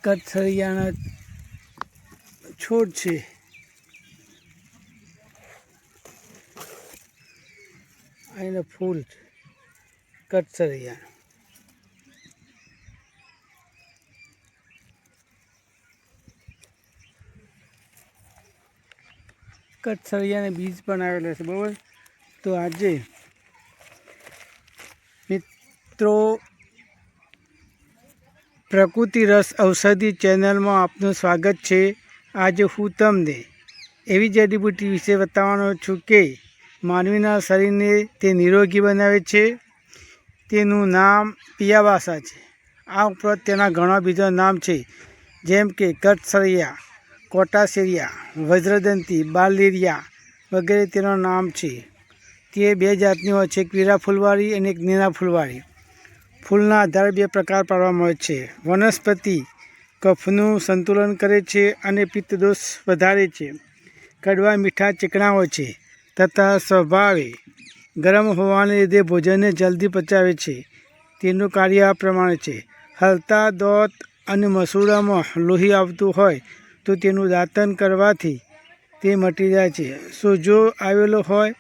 કથળિયાના છોડ છે. અહીંના ફૂલ કથળિયા. કથળિયાના બીજ પણ આવેલા છે. બરાબર. તો આજે મિત્રો પ્રકૃતિ રસ ઔષધિ ચેનલમાં આપનું સ્વાગત છે. આજે હું તમને એવી જડીબુટ્ટી વિશે બતાવવાનો છું કે માનવીના શરીરને તે નિરોગી બનાવે છે. તેનું નામ પિયાવાસા છે. આ ઉપરાંત તેના ઘણા બીજા નામ છે, જેમ કે કથળિયા, કોટાસેરિયા, વજ્રદંતી, બાલેરિયા વગેરે તેના નામ છે. તે બે જાતની હોય છે, એક વીરા ફૂલવાળી અને એક નીના ફૂલવાળી. ફૂલના આધારે બે પ્રકાર પાડવામાં આવે છે. વનસ્પતિ કફનું સંતુલન કરે છે અને પિત્તદોષ વધારે છે. કડવા મીઠા ચીકણા હોય છે તથા સ્વભાવે ગરમ હોવાને લીધે ભોજનને જલ્દી પચાવે છે. તેનું કાર્ય આ પ્રમાણે છે. હલતા દાંત અને મસૂડામાં લોહી આવતું હોય તો તેનું દાંતન કરવાથી તે મટી જાય છે. સોજો આવેલો હોય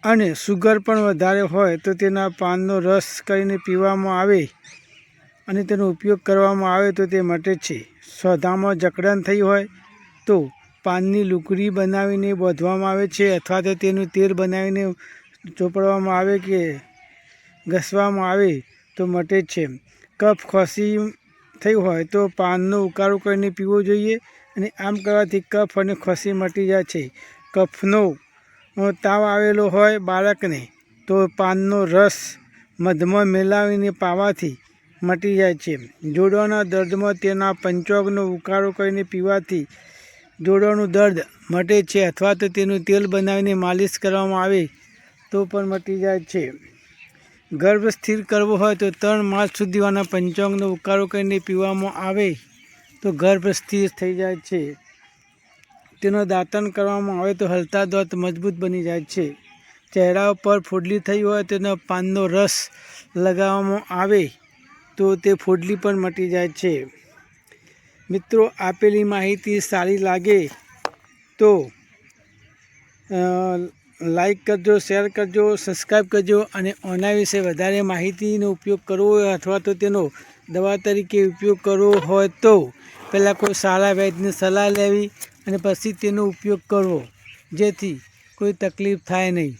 અને સુગર પણ વધારે હોય તો તેના પાનનો રસ કરીને પીવામાં આવે અને તેનો ઉપયોગ કરવામાં આવે તો તે મટે છે. સોદામાં જકડન થઈ હોય તો પાનની લુકડી બનાવીને બાંધવામાં આવે છે અથવા તો તેનું તેલ બનાવીને ચોપડવામાં આવે કે ઘસવામાં આવે તો મટે છે. કફ ખસી થઈ હોય તો પાનનો ઉકાળો કરીને પીવો જોઈએ અને આમ કરવાથી કફ અને ખસી મટી જાય છે. કફનો તાવ આવેલો હોય બાળકને તો પાનનો રસ મધમાં મેળવીને પાવાથી મટી જાય છે. જોડોના દર્દમાં તેના પંચાંગનો ઉકાળો કરીને પીવાથી જોડોનું દર્દ મટે છે અથવા તો તેનું તેલ બનાવીને માલિશ કરવામાં આવે તો પણ મટી જાય છે. ગર્ભ સ્થિર કરવો હોય તો 3 માસ સુધી આના પંચાંગનો ઉકાળો કરીને પીવામાં આવે તો ગર્ભ સ્થિર થઈ જાય છે. તેનો દાંતન કરવામાં આવે તો હલતા દાંત મજબૂત બની જાય છે. ચહેરા ઉપર ફોડલી થઈ હોય તેનો પાનનો રસ લગાવવામાં આવે તો તે ફોડલી પણ મટી જાય છે. મિત્રો, આપેલી માહિતી સારી લાગે તો લાઈક કરજો, શેર કરજો, સબસ્ક્રાઈબ કરજો અને આના વિશે વધારે માહિતીનો ઉપયોગ કરવો હોય અથવા તો તેનો દવા તરીકે ઉપયોગ કરવો હોય તો પહેલાં કોઈ સારા વૈદ્યની સલાહ લેવી અને પછી તેનો ઉપયોગ કરવો, જેથી કોઈ તકલીફ થાય નહીં.